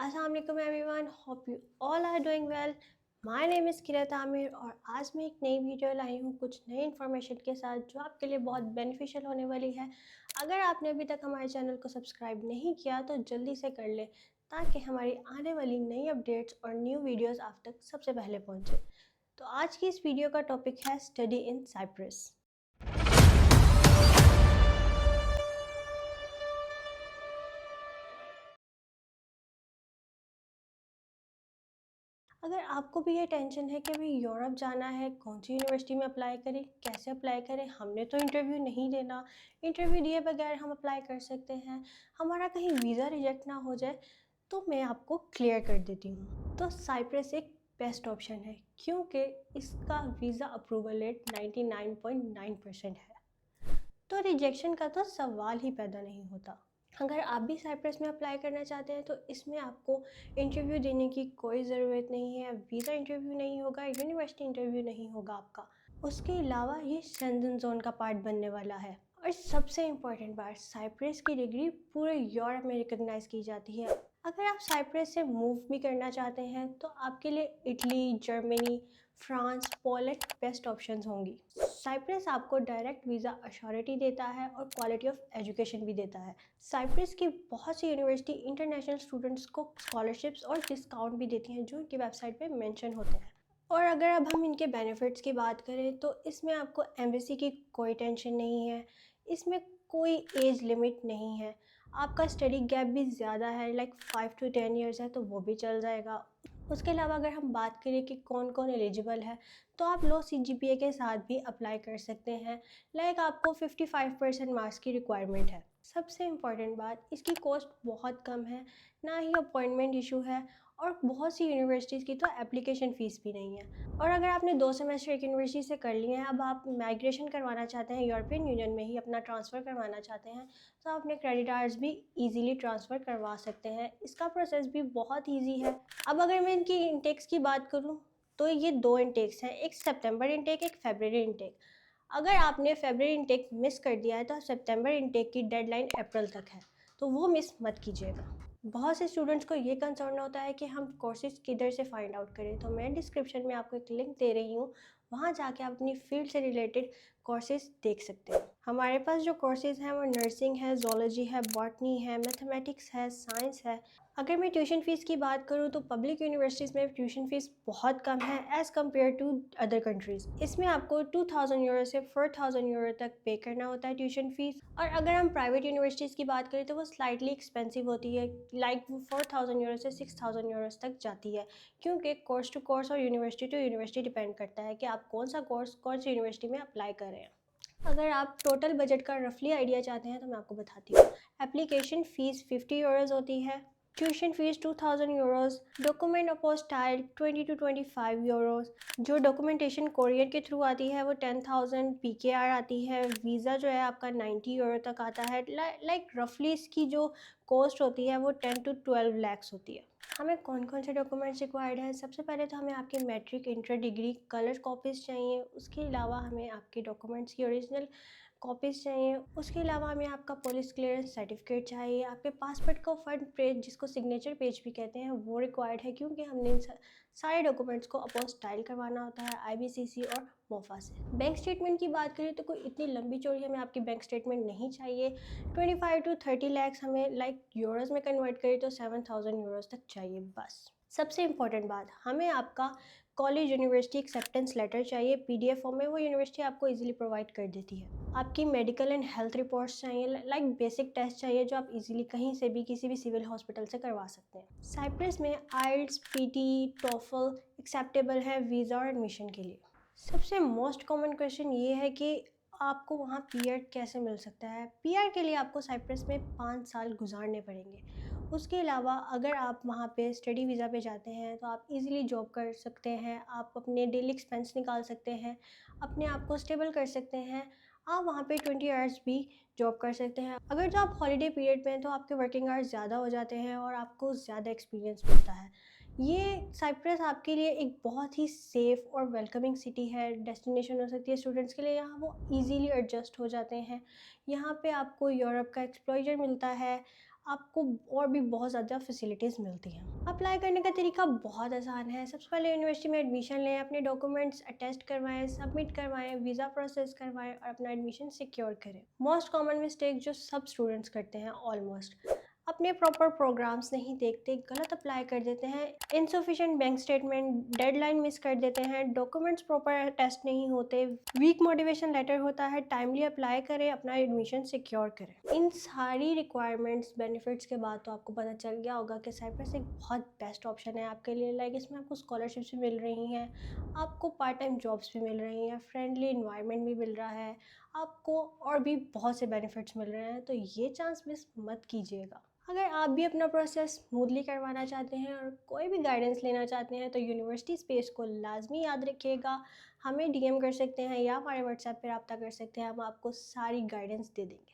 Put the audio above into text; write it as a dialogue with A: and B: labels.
A: अस्सलाम वालेकुम everyone, hope you all are doing well. My name is Kirat Aamir और आज मैं एक नई वीडियो लाई हूँ कुछ नई इन्फॉर्मेशन के साथ जो आपके लिए बहुत बेनिफिशियल होने वाली है। अगर आपने अभी तक हमारे चैनल को सब्सक्राइब नहीं किया तो जल्दी से कर लें ताकि हमारी आने वाली नई अपडेट्स और न्यू वीडियोस आप तक सबसे पहले पहुँचे। तो आज की इस वीडियो का टॉपिक है स्टडी इन साइप्रस। अगर आपको भी ये टेंशन है कि भाई यूरोप जाना है, कौन सी यूनिवर्सिटी में अप्लाई करें, कैसे अप्लाई करें, हमने तो इंटरव्यू नहीं देना, इंटरव्यू दिए बगैर हम अप्लाई कर सकते हैं, हमारा कहीं वीज़ा रिजेक्ट ना हो जाए, तो मैं आपको क्लियर कर देती हूँ। तो साइप्रस एक बेस्ट ऑप्शन है क्योंकि इसका वीज़ा अप्रूवल रेट 99.9% है, तो रिजेक्शन का तो सवाल ही पैदा नहीं होता। अगर आप भी साइप्रस में अप्लाई करना चाहते हैं तो इसमें आपको इंटरव्यू देने की कोई ज़रूरत नहीं है, वीज़ा इंटरव्यू नहीं होगा, यूनिवर्सिटी इंटरव्यू नहीं होगा आपका। उसके अलावा ये शेंजन जोन का पार्ट बनने वाला है और सबसे इम्पॉर्टेंट बात, साइप्रस की डिग्री पूरे यूरोप में रिकॉग्नाइज की जाती है। अगर आप साइप्रस से मूव भी करना चाहते हैं तो आपके लिए Italy, Germany, France, Poland best options होंगी। साइप्रस आपको डायरेक्ट वीज़ा अश्योरिटी देता है और क्वालिटी ऑफ एजुकेशन भी देता है। साइप्रस की बहुत सी यूनिवर्सिटी इंटरनेशनल स्टूडेंट्स को स्कॉलरशिप्स और डिस्काउंट भी देती हैं जो इनकी वेबसाइट पे मेंशन होते हैं। और अगर अब हम इनके बेनिफिट्स की बात करें तो इसमें आपको एम्बेसी की कोई टेंशन नहीं है, इसमें कोई एज लिमिट नहीं है, आपका स्टडी गैप भी ज़्यादा है, लाइक 5 to 10 ईयर्स है तो वो भी चल जाएगा। उसके अलावा अगर हम बात करें कि कौन कौन एलिजिबल है तो आप लो CGPA के साथ भी अप्लाई कर सकते हैं, लाइक आपको 55% मार्क्स की रिक्वायरमेंट है। सबसे इम्पॉर्टेंट बात, इसकी कॉस्ट बहुत कम है, ना ही अपॉइंटमेंट इशू है और बहुत सी यूनिवर्सिटीज़ की तो एप्लीकेशन फ़ीस भी नहीं है। और अगर आपने 2 सेमेस्टर एक यूनिवर्सिटी से कर लिए हैं, अब आप माइग्रेशन करवाना चाहते हैं, यूरोपियन यूनियन में ही अपना ट्रांसफ़र करवाना चाहते हैं, तो आप अपने क्रेडिट आवर्स भी ईज़िली ट्रांसफ़र करवा सकते हैं। इसका प्रोसेस भी बहुत ईजी है। अब अगर मैं इनकी इंटेक्स की बात करूँ तो ये 2 इंटेक्स हैं, एक सितंबर इंटेक, एक फरवरी इंटेक। अगर आपने फरवरी इंटेक मिस कर दिया है तो सितंबर इंटेक की डेडलाइन अप्रैल तक है, तो वो मिस मत कीजिएगा। बहुत से स्टूडेंट्स को ये कंसर्न होता है कि हम कोर्सेज किधर से फाइंड आउट करें, तो मैं डिस्क्रिप्शन में आपको एक लिंक दे रही हूँ, वहाँ जाके आप अपनी फील्ड से रिलेटेड कोर्सेज देख सकते हैं। हमारे पास जो कोर्सेज हैं वो नर्सिंग है, जोलॉजी है, बॉटनी है, मैथमेटिक्स है, साइंस है। अगर मैं ट्यूशन फ़ीस की बात करूँ तो पब्लिक यूनिवर्सिटीज़ में ट्यूशन फ़ीस बहुत कम है as compared to other countries. इसमें आपको 2000 यूरो से 4000 यूरो तक पे करना होता है ट्यूशन फ़ीस। और अगर हम प्राइवेट यूनिवर्सिटीज़ की बात करें तो वो स्लाइटली एक्सपेंसिव होती है, लाइक वो 4000 यूरो से 6000 यूरो तक जाती है, क्योंकि कोर्स टू कोर्स और यूनिवर्सिटी टू यूनिवर्सिटी डिपेंड करता है कि आप कौन सा कोर्स कौन सी यूनिवर्सिटी में अप्लाई कर रहे हैं। अगर आप टोटल बजट का रफली आइडिया चाहते हैं तो मैं आपको बताती हूँ। एप्लीकेशन फ़ीस 50 यूरोज़ होती है, tuition fees 2000 euros, document apostille 20 to 25 euros. जो डॉक्यूमेंटेशन कोरियर के थ्रू आती है वो 10,000 PKR आती है। वीज़ा जो है आपका 90 यूरो तक आता है। लाइक रफली इसकी जो कॉस्ट होती है वो 10 to 12 lakhs होती है। हमें कौन कौन से डॉक्यूमेंट्स रिक्वायर्ड हैं? सबसे पहले तो हमें आपकी matric, inter, degree colour copies चाहिए। उसके अलावा हमें आपके डॉक्यूमेंट्स की ओरिजिनल कॉपीज़ चाहिए। उसके अलावा हमें आपका पुलिस क्लियरेंस सर्टिफिकेट चाहिए। आपके पासपोर्ट का फ्रंट पेज, जिसको सिग्नेचर पेज भी कहते हैं, वो रिक्वायर्ड है क्योंकि हमने इन सारे डॉक्यूमेंट्स को अपोस्टाइल करवाना होता है IBCC और मोफा से। बैंक स्टेटमेंट की बात करें तो कोई इतनी लंबी चौड़ी हमें आपकी बैंक स्टेटमेंट नहीं चाहिए। 25 to 30 lakhs हमें लाइक यूरोज़ में कन्वर्ट करें तो 7000 यूरोज़ तक चाहिए बस। सबसे इम्पॉर्टेंट बात, हमें आपका कॉलेज यूनिवर्सिटी एक्सेप्टेंस लेटर चाहिए PDF फॉर्म में, वो यूनिवर्सिटी आपको इजीली प्रोवाइड कर देती है। आपकी मेडिकल एंड हेल्थ रिपोर्ट्स चाहिए, लाइक बेसिक टेस्ट चाहिए जो आप इजीली कहीं से भी किसी भी सिविल हॉस्पिटल से करवा सकते हैं। साइप्रस में IELTS, PT, TOEFL एक्सेप्टेबल है वीज़ा और एडमिशन के लिए। सबसे मोस्ट कॉमन क्वेश्चन ये है कि आपको वहाँ PR कैसे मिल सकता है। PR के लिए आपको साइप्रस में 5 साल गुजारने पड़ेंगे। उसके अलावा अगर आप वहाँ पे स्टडी वीज़ा पे जाते हैं तो आप इजीली जॉब कर सकते हैं, आप अपने डेली एक्सपेंस निकाल सकते हैं, अपने आप को स्टेबल कर सकते हैं। आप वहाँ पे 20 आवर्स भी जॉब कर सकते हैं। अगर तो आप हॉलीडे पीरियड पे हैं तो आपके वर्किंग आवर्स ज़्यादा हो जाते हैं और आपको ज़्यादा एक्सपीरियंस मिलता है। ये साइप्रस आपके लिए एक बहुत ही सेफ़ और वेलकमिंग सिटी है, डेस्टिनेशन हो सकती है स्टूडेंट्स के लिए। यहाँ वो इजीली एडजस्ट हो जाते हैं। यहाँ पे आपको यूरोप का एक्सपोज़र मिलता है, आपको और भी बहुत ज़्यादा फैसिलिटीज़ मिलती हैं। अप्लाई करने का तरीका बहुत आसान है। सबसे पहले यूनिवर्सिटी में एडमिशन लें, अपने डॉक्यूमेंट्स अटेस्ट करवाएं, सबमिट करवाएं, वीज़ा प्रोसेस करवाएं और अपना एडमिशन सिक्योर करें। मोस्ट कॉमन मिस्टेक जो सब स्टूडेंट्स करते हैं ऑलमोस्ट, अपने प्रॉपर प्रोग्राम्स नहीं देखते, गलत अप्लाई कर देते हैं, insufficient bank statement, deadline miss कर देते हैं, डॉक्यूमेंट्स प्रॉपर टेस्ट नहीं होते, वीक मोटिवेशन लेटर होता है। टाइमली अप्लाई करें, अपना एडमिशन सिक्योर करें। इन सारी रिक्वायरमेंट्स बेनिफिट्स के बाद तो आपको पता चल गया होगा कि साइप्रस एक बहुत बेस्ट ऑप्शन है आपके लिए। लाइक इसमें आपको स्कॉलरशिप्स भी मिल रही हैं, आपको पार्ट टाइम जॉब्स भी मिल रही हैं, फ्रेंडली इन्वायरमेंट भी मिल रहा है, आपको और भी बहुत से बेनिफिट्स मिल रहे हैं। तो ये चांस मिस मत कीजिएगा। अगर आप भी अपना प्रोसेस स्मूथली करवाना चाहते हैं और कोई भी गाइडेंस लेना चाहते हैं तो यूनिवर्सिटी स्पेस को लाजमी याद रखिएगा। हमें डीएम कर सकते हैं या हमारे व्हाट्सएप पर रब्ता कर सकते हैं, हम आपको सारी गाइडेंस दे देंगे।